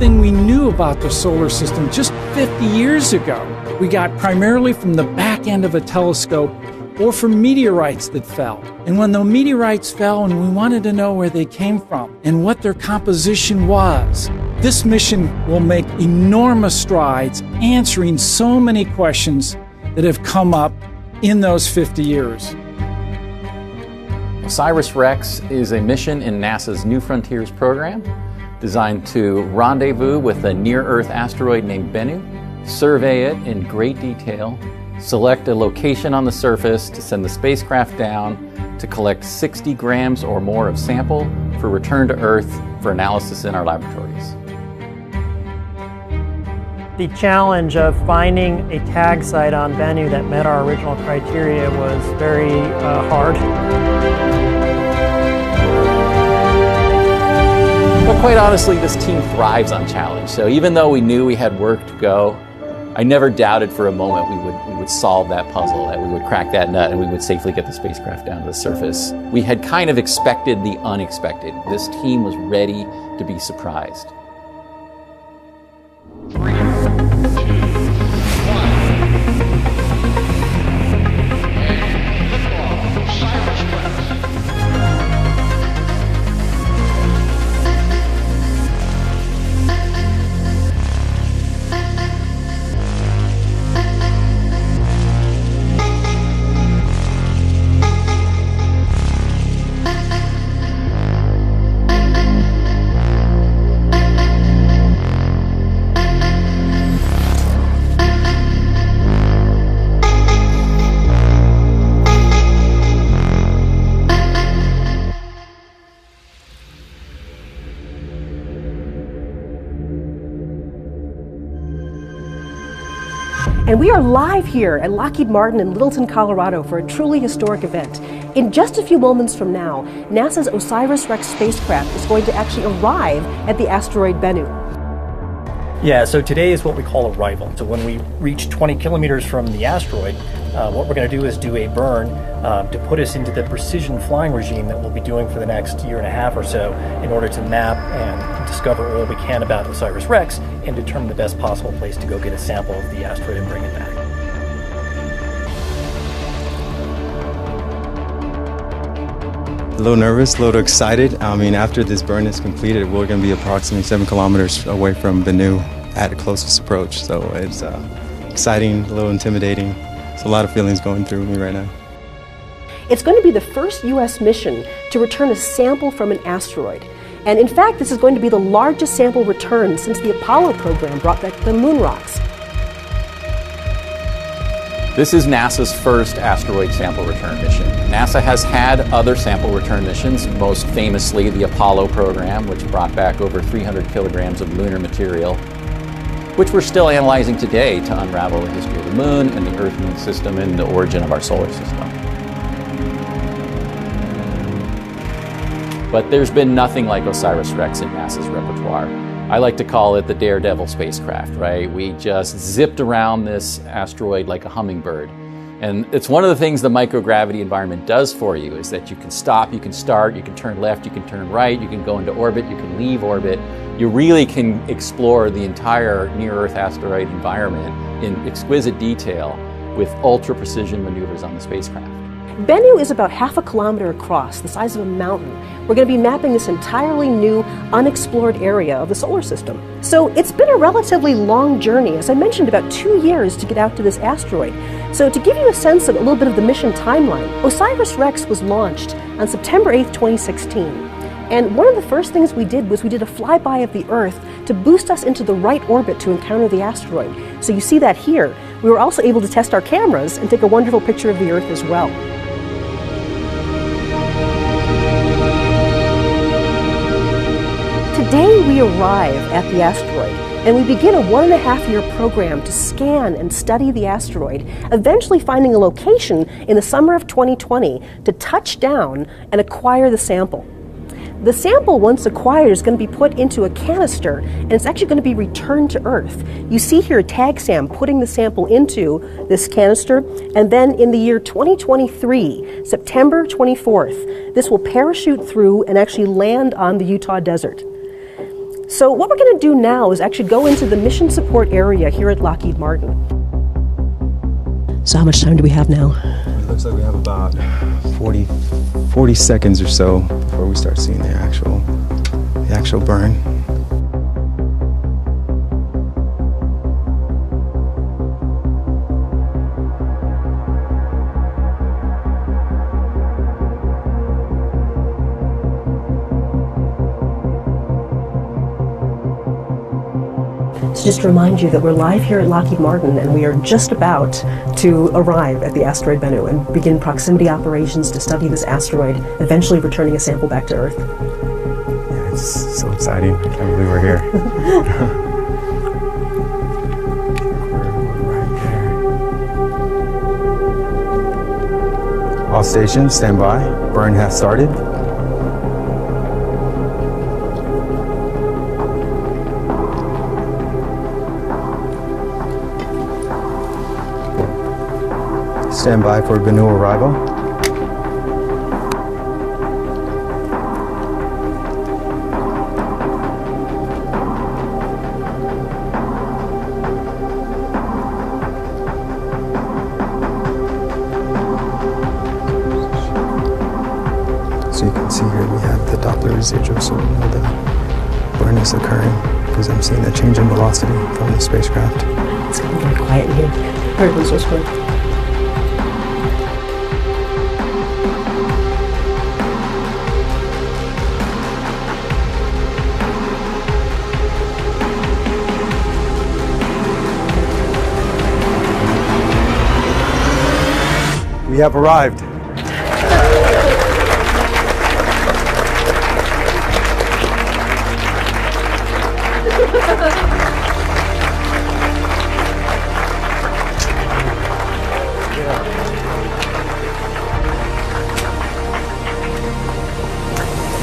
everything we knew about the solar system just 50 years ago. We got primarily from the back end of a telescope or from meteorites that fell. And when the meteorites fell and we wanted to know where they came from and what their composition was, this mission will make enormous strides answering so many questions that have come up in those 50 years. OSIRIS-REx is a mission in NASA's New Frontiers program designed to rendezvous with a near-Earth asteroid named Bennu, survey it in great detail, select a location on the surface to send the spacecraft down to collect 60 grams or more of sample for return to Earth for analysis in our laboratories. The challenge of finding a tag site on Bennu that met our original criteria was very hard. But quite honestly, this team thrives on challenge. So even though we knew we had work to go, I never doubted for a moment we would solve that puzzle, that we would crack that nut and we would safely get the spacecraft down to the surface. We had kind of expected the unexpected. This team was ready to be surprised. 3, 2, 1. And liftoff, OSIRIS-REx. And we are live here at Lockheed Martin in Littleton, Colorado for a truly historic event. In just a few moments from now, NASA's OSIRIS-REx spacecraft is going to actually arrive at the asteroid Bennu. Yeah, so today is what we call arrival. So when we reach 20 kilometers from the asteroid, what we're going to do is do a burn to put us into the precision flying regime that we'll be doing for the next year and a half or so in order to map and discover all we can about OSIRIS-REx and determine the best possible place to go get a sample of the asteroid and bring it back. A little nervous, a little excited. I mean, after this burn is completed, we're going to be approximately 7 kilometers away from Bennu at a closest approach. So it's exciting, a little intimidating. There's a lot of feelings going through me right now. It's going to be the first U.S. mission to return a sample from an asteroid. And in fact, this is going to be the largest sample return since the Apollo program brought back the moon rocks. This is NASA's first asteroid sample return mission. NASA has had other sample return missions, most famously the Apollo program, which brought back over 300 kilograms of lunar material, which we're still analyzing today to unravel the history of the moon and the Earth-Moon system and the origin of our solar system. But there's been nothing like OSIRIS-REx in NASA's repertoire. I like to call it the daredevil spacecraft, right? We just zipped around this asteroid like a hummingbird. And it's one of the things the microgravity environment does for you, is that you can stop, you can start, you can turn left, you can turn right, you can go into orbit, you can leave orbit. You really can explore the entire near-Earth asteroid environment in exquisite detail with ultra-precision maneuvers on the spacecraft. Bennu is about half a kilometer across, the size of a mountain. We're going to be mapping this entirely new, unexplored area of the solar system. So it's been a relatively long journey, as I mentioned, about 2 years to get out to this asteroid. So to give you a sense of a little bit of the mission timeline, OSIRIS-REx was launched on September 8th, 2016. And one of the first things we did was we did a flyby of the Earth to boost us into the right orbit to encounter the asteroid. So you see that here. We were also able to test our cameras and take a wonderful picture of the Earth as well. Today we arrive at the asteroid, and we begin a 1.5-year program to scan and study the asteroid, eventually finding a location in the summer of 2020 to touch down and acquire the sample. The sample, once acquired, is going to be put into a canister, and it's actually going to be returned to Earth. You see here TagSam putting the sample into this canister, and then in the year 2023, September 24th, this will parachute through and actually land on the Utah desert. So what we're going to do now is actually go into the mission support area here at Lockheed Martin. So how much time do we have now? It looks like we have about 40 seconds or so before we start seeing the actual burn. So just to remind you that we're live here at Lockheed Martin and we are just about to arrive at the asteroid Bennu and begin proximity operations to study this asteroid, eventually returning a sample back to Earth. Yeah, it's so exciting. I can't believe we're here. Right there. All stations, stand by. Burn has started. Stand by for Bennu arrival. So you can see here we have the Doppler residual, so we know the burn is occurring because I'm seeing a change in velocity from the spacecraft. It's getting very quiet in here. Everyone's whispering. We have arrived. You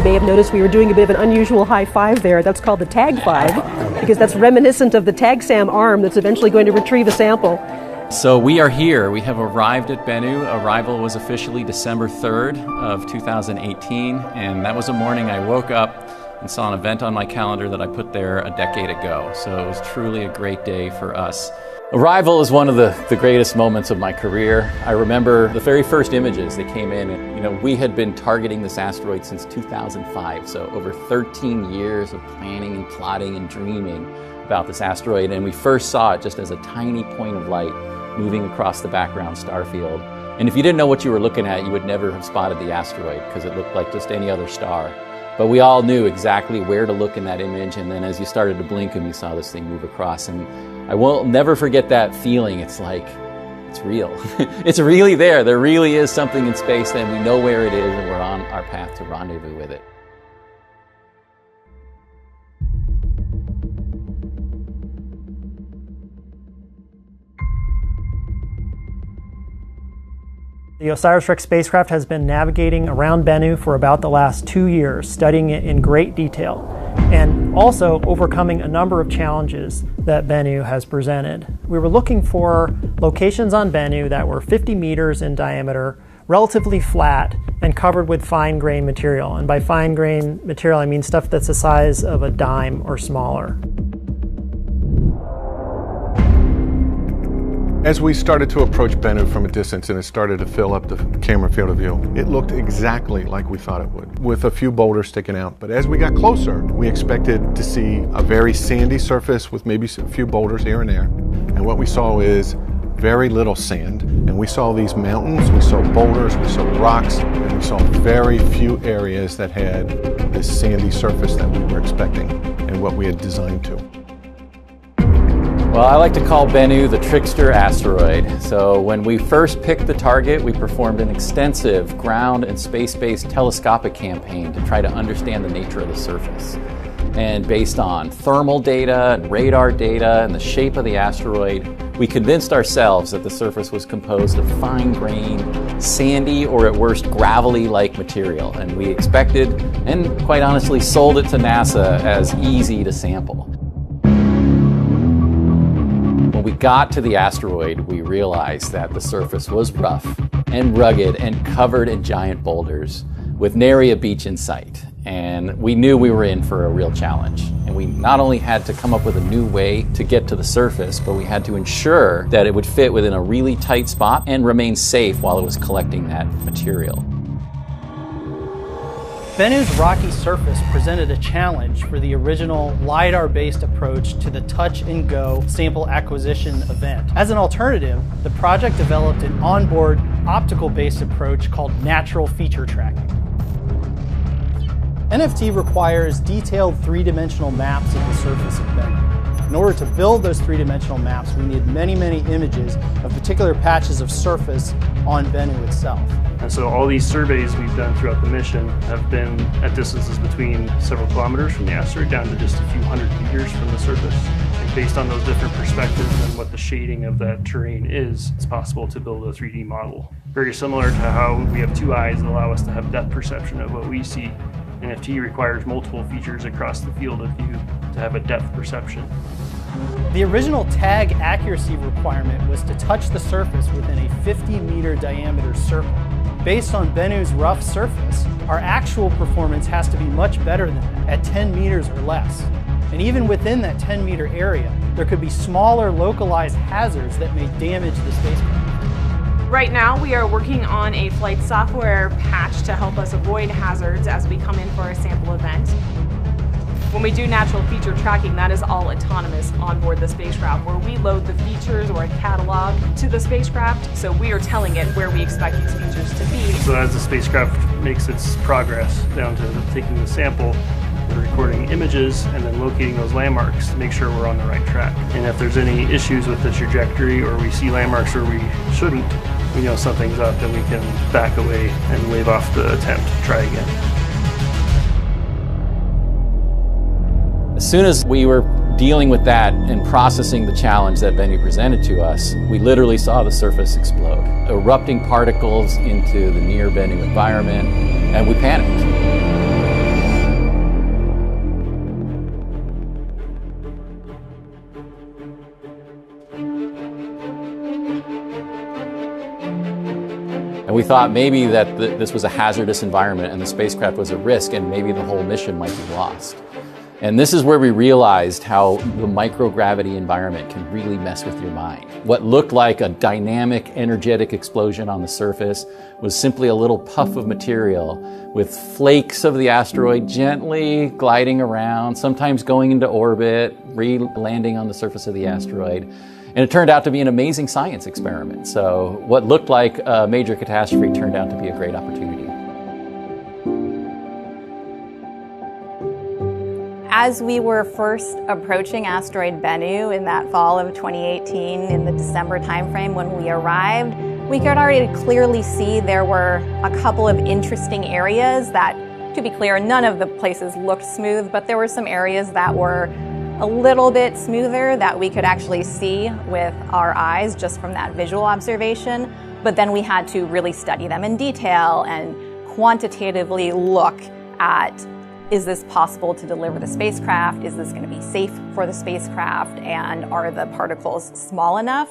may have noticed we were doing a bit of an unusual high five there. That's called the tag five, because that's reminiscent of the TAG-SAM arm that's eventually going to retrieve a sample. So we are here. We have arrived at Bennu. Arrival was officially December 3rd of 2018, and that was a morning I woke up and saw an event on my calendar that I put there a decade ago. So it was truly a great day for us. Arrival is one of the greatest moments of my career. I remember the very first images that came in, and we had been targeting this asteroid since 2005, so over 13 years of planning and plotting and dreaming about this asteroid, and we first saw it just as a tiny point of light moving across the background star field. And if you didn't know what you were looking at, you would never have spotted the asteroid because it looked like just any other star. But we all knew exactly where to look in that image, and then as you started to blink and you saw this thing move across, and I will never forget that feeling. It's like, it's real. It's really there. There really is something in space, and we know where it is, and we're on our path to rendezvous with it. The OSIRIS-REx spacecraft has been navigating around Bennu for about the last 2 years, studying it in great detail, and also overcoming a number of challenges that Bennu has presented. We were looking for locations on Bennu that were 50 meters in diameter, relatively flat, and covered with fine-grained material. And by fine-grained material, I mean stuff that's the size of a dime or smaller. As we started to approach Bennu from a distance and it started to fill up the camera field of view, it looked exactly like we thought it would, with a few boulders sticking out. But as we got closer, we expected to see a very sandy surface with maybe a few boulders here and there. And what we saw is very little sand. And we saw these mountains, we saw boulders, we saw rocks, and we saw very few areas that had this sandy surface that we were expecting and what we had designed to. Well, I like to call Bennu the trickster asteroid. So when we first picked the target, we performed an extensive ground and space-based telescopic campaign to try to understand the nature of the surface. And based on thermal data and radar data and the shape of the asteroid, we convinced ourselves that the surface was composed of fine-grained, sandy, or at worst gravelly-like material. And we expected, and quite honestly sold it to NASA as easy to sample. When we got to the asteroid, we realized that the surface was rough and rugged and covered in giant boulders, with nary a beach in sight. And we knew we were in for a real challenge. And we not only had to come up with a new way to get to the surface, but we had to ensure that it would fit within a really tight spot and remain safe while it was collecting that material. Bennu's rocky surface presented a challenge for the original LiDAR-based approach to the touch-and-go sample acquisition event. As an alternative, the project developed an onboard optical-based approach called natural feature tracking. NFT requires detailed three-dimensional maps of the surface of Bennu. In order to build those three-dimensional maps, we need many, many images of particular patches of surface on Bennu itself. And so all these surveys we've done throughout the mission have been at distances between several kilometers from the asteroid down to just a few hundred meters from the surface. And based on those different perspectives and what the shading of that terrain is, it's possible to build a 3D model. Very similar to how we have two eyes that allow us to have depth perception of what we see. NFT requires multiple features across the field of view to have a depth perception. The original tag accuracy requirement was to touch the surface within a 50-meter diameter circle. Based on Bennu's rough surface, our actual performance has to be much better than that, at 10 meters or less. And even within that 10-meter area, there could be smaller localized hazards that may damage the spacecraft. Right now, we are working on a flight software patch to help us avoid hazards as we come in for a sample event. When we do natural feature tracking, that is all autonomous on board the spacecraft, where we load the features or a catalog to the spacecraft, so we are telling it where we expect these features to be. So as the spacecraft makes its progress down to taking the sample, we're recording images and then locating those landmarks to make sure we're on the right track. And if there's any issues with the trajectory or we see landmarks where we shouldn't, we know something's up and we can back away and wave off the attempt to try again. As soon as we were dealing with that and processing the challenge that Bennu presented to us, we literally saw the surface explode, erupting particles into the near Bennu environment, and we panicked. And we thought maybe that this was a hazardous environment and the spacecraft was at risk and maybe the whole mission might be lost. And this is where we realized how the microgravity environment can really mess with your mind. What looked like a dynamic, energetic explosion on the surface was simply a little puff of material with flakes of the asteroid gently gliding around, sometimes going into orbit, re-landing on the surface of the asteroid. And it turned out to be an amazing science experiment. So what looked like a major catastrophe turned out to be a great opportunity. As we were first approaching asteroid Bennu in that fall of 2018, in the December timeframe when we arrived, we could already clearly see there were a couple of interesting areas that, to be clear, none of the places looked smooth, but there were some areas that were a little bit smoother that we could actually see with our eyes just from that visual observation. But then we had to really study them in detail and quantitatively look at, is this possible to deliver the spacecraft? Is this going to be safe for the spacecraft? And are the particles small enough?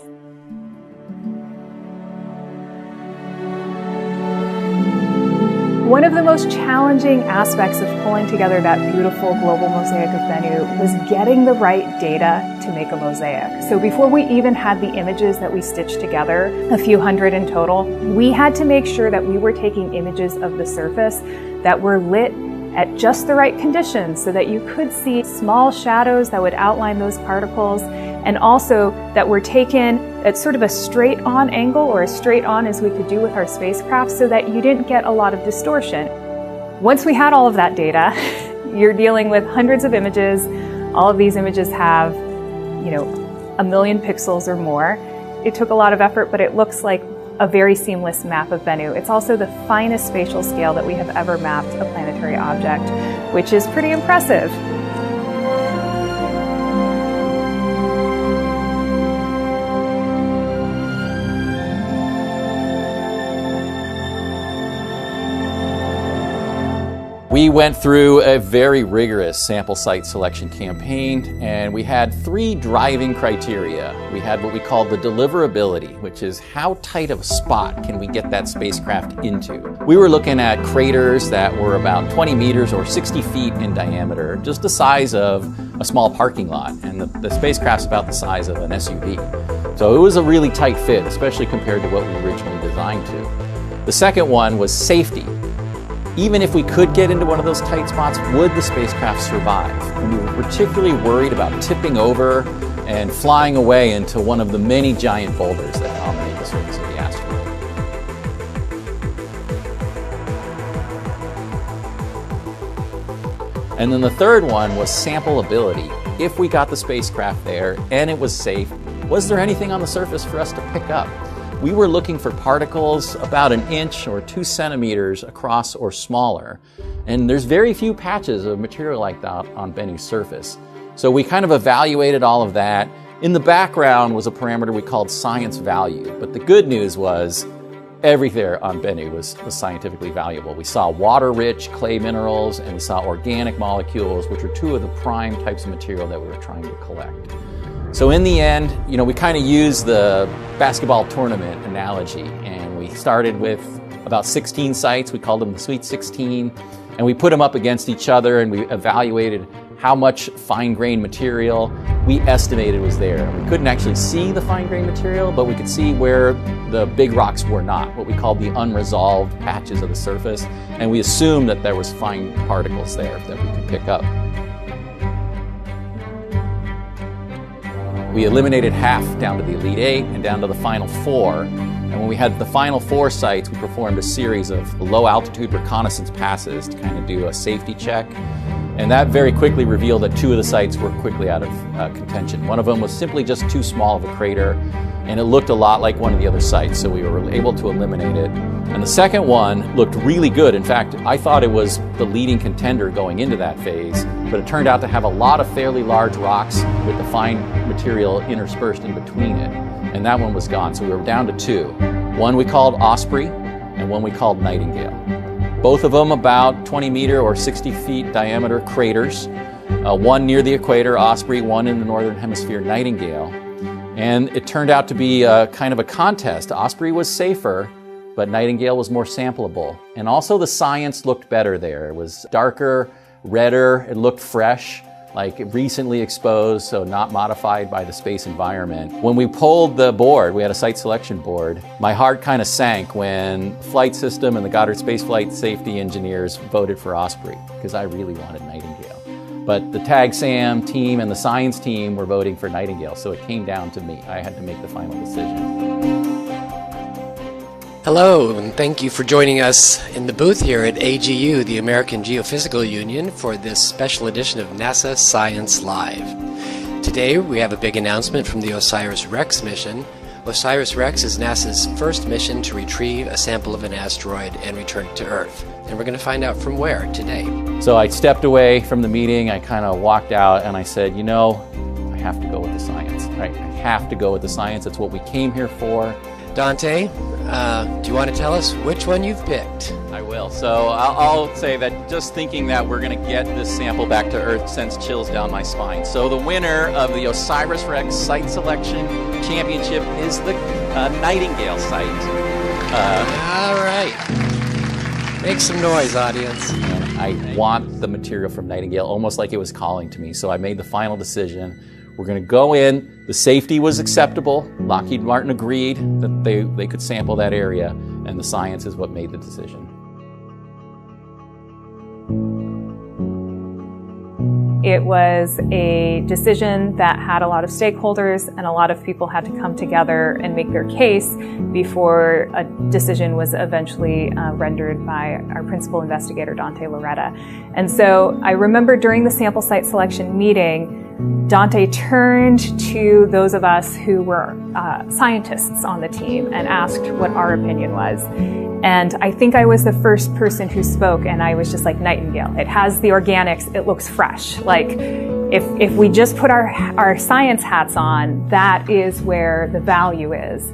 One of the most challenging aspects of pulling together that beautiful global mosaic of Bennu was getting the right data to make a mosaic. So before we even had the images that we stitched together, a few hundred in total, we had to make sure that we were taking images of the surface that were lit at just the right conditions so that you could see small shadows that would outline those particles, and also that were taken at sort of a straight on angle, or as straight on as we could do with our spacecraft, so that you didn't get a lot of distortion. Once we had all of that data, you're dealing with hundreds of images. All of these images have, 1 million pixels or more. It took a lot of effort, but it looks like a very seamless map of Bennu. It's also the finest spatial scale that we have ever mapped a planetary object, which is pretty impressive. We went through a very rigorous sample site selection campaign, and we had 3 driving criteria. We had what we called the deliverability, which is how tight of a spot can we get that spacecraft into. We were looking at craters that were about 20 meters or 60 feet in diameter, just the size of a small parking lot, and the spacecraft's about the size of an SUV. So it was a really tight fit, especially compared to what we originally designed to. The second one was safety. Even if we could get into one of those tight spots, would the spacecraft survive? And we were particularly worried about tipping over and flying away into one of the many giant boulders that dominate the surface of the asteroid. And then the third one was sampleability. If we got the spacecraft there and it was safe, was there anything on the surface for us to pick up? We were looking for particles about 1 inch or 2 centimeters across or smaller. And there's very few patches of material like that on Bennu's surface. So we kind of evaluated all of that. In the background was a parameter we called science value. But the good news was everything on Bennu was scientifically valuable. We saw water-rich clay minerals, and we saw organic molecules, which are 2 of the prime types of material that we were trying to collect. So in the end, we kind of used the basketball tournament analogy, and we started with about 16 sites. We called them the Sweet 16, and we put them up against each other, and we evaluated how much fine-grained material we estimated was there. We couldn't actually see the fine-grained material, but we could see where the big rocks were not, what we called the unresolved patches of the surface, and we assumed that there was fine particles there that we could pick up. We eliminated half down to the Elite 8 and down to the final 4. And when we had the final 4 sites, we performed a series of low-altitude reconnaissance passes to kind of do a safety check. And that very quickly revealed that 2 of the sites were quickly out of contention. One of them was simply just too small of a crater, and it looked a lot like one of the other sites, so we were able to eliminate it. And the second one looked really good. In fact, I thought it was the leading contender going into that phase, but it turned out to have a lot of fairly large rocks with the fine material interspersed in between it. And that one was gone, so we were down to 2. One we called Osprey, and one we called Nightingale. Both of them about 20 meter or 60 feet diameter craters. One near the equator, Osprey, one in the northern hemisphere, Nightingale. And it turned out to be kind of a contest. Osprey was safer, but Nightingale was more sampleable. And also the science looked better there. It was darker, redder, it looked fresh, like recently exposed, so not modified by the space environment. When we pulled the board, we had a site selection board, my heart kind of sank when Flight System and the Goddard Space Flight Safety engineers voted for Osprey, because I really wanted Nightingale. But the TAG-SAM team and the science team were voting for Nightingale, so it came down to me. I had to make the final decision. Hello, and thank you for joining us in the booth here at AGU, the American Geophysical Union, for this special edition of NASA Science Live. Today we have a big announcement from the OSIRIS-REx mission. OSIRIS-REx is NASA's first mission to retrieve a sample of an asteroid and return it to Earth. And we're going to find out from where today. So I stepped away from the meeting, I kind of walked out, and I said, I have to go with the science. Right? I have to go with the science. It's what we came here for. Dante, do you want to tell us which one you've picked? I will. So I'll say that just thinking that we're going to get this sample back to Earth sends chills down my spine. So the winner of the OSIRIS-REx Site Selection Championship is the Nightingale site. All right. Make some noise, audience. And I want the material from Nightingale almost like it was calling to me. So I made the final decision. We're going to go in. The safety was acceptable. Lockheed Martin agreed that they could sample that area, and the science is what made the decision. It was a decision that had a lot of stakeholders, and a lot of people had to come together and make their case before a decision was eventually rendered by our principal investigator, Dante Loretta. And so I remember during the sample site selection meeting, Dante turned to those of us who were scientists on the team and asked what our opinion was. And I think I was the first person who spoke, and I was just like, Nightingale. It has the organics, it looks fresh. Like, if we just put our science hats on, that is where the value is.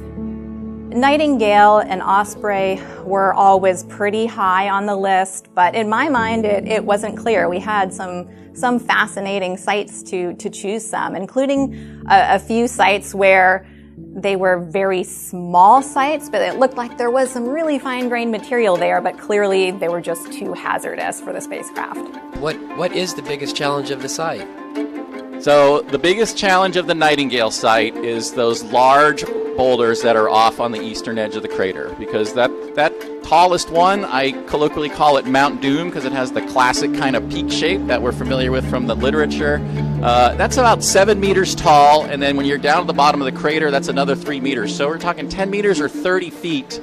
Nightingale and Osprey were always pretty high on the list, but in my mind it wasn't clear. We had some fascinating sites to choose from, including a few sites where they were very small sites, but it looked like there was some really fine-grained material there, but clearly they were just too hazardous for the spacecraft. What is the biggest challenge of the site? So the biggest challenge of the Nightingale site is those large boulders that are off on the eastern edge of the crater, because that tallest one, I colloquially call it Mount Doom because it has the classic kind of peak shape that we're familiar with from the literature. That's about 7 meters tall, and then when you're down at the bottom of the crater, that's another 3 meters. So we're talking 10 meters or 30 feet.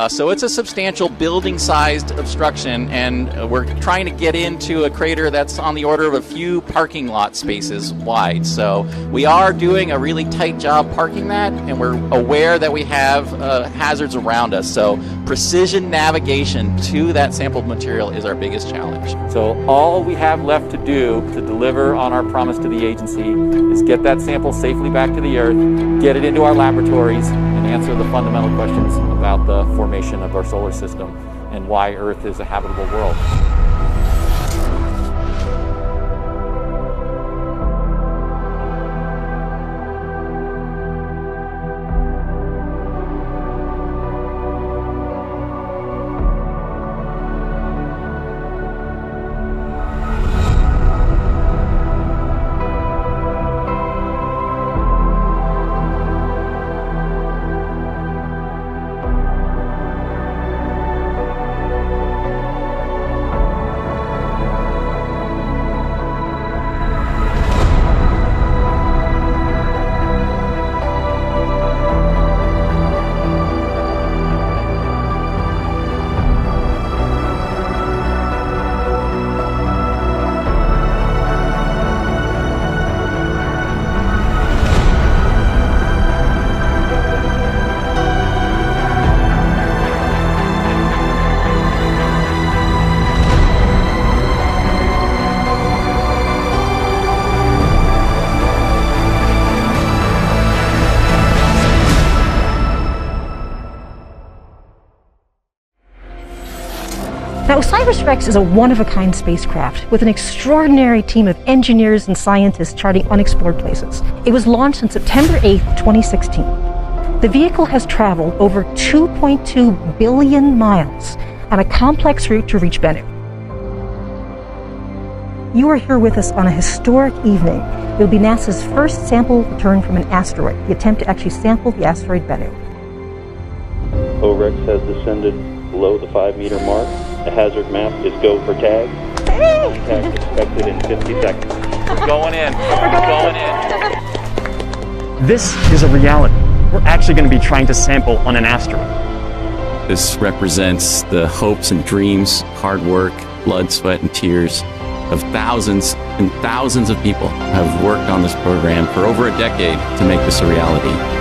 So it's a substantial building-sized obstruction, and we're trying to get into a crater that's on the order of a few parking lot spaces wide. So we are doing a really tight job parking that, and we're aware that we have hazards around us. So precision navigation to that sampled material is our biggest challenge. So all we have left to do to deliver on our promise to the agency is get that sample safely back to the Earth, get it into our laboratories, and answer the fundamental questions about the formation of our solar system and why Earth is a habitable world. Now, OSIRIS-REx is a one-of-a-kind spacecraft with an extraordinary team of engineers and scientists charting unexplored places. It was launched on September 8, 2016. The vehicle has traveled over 2.2 billion miles on a complex route to reach Bennu. You are here with us on a historic evening. It will be NASA's first sample return from an asteroid, the attempt to actually sample the asteroid Bennu. OSIRIS has descended below the 5-meter mark. The hazard map is go for tag. Contact expected in 50 seconds. We're going in. We're going in. This is a reality. We're actually going to be trying to sample on an asteroid. This represents the hopes and dreams, hard work, blood, sweat, and tears of thousands and thousands of people who have worked on this program for over a decade to make this a reality.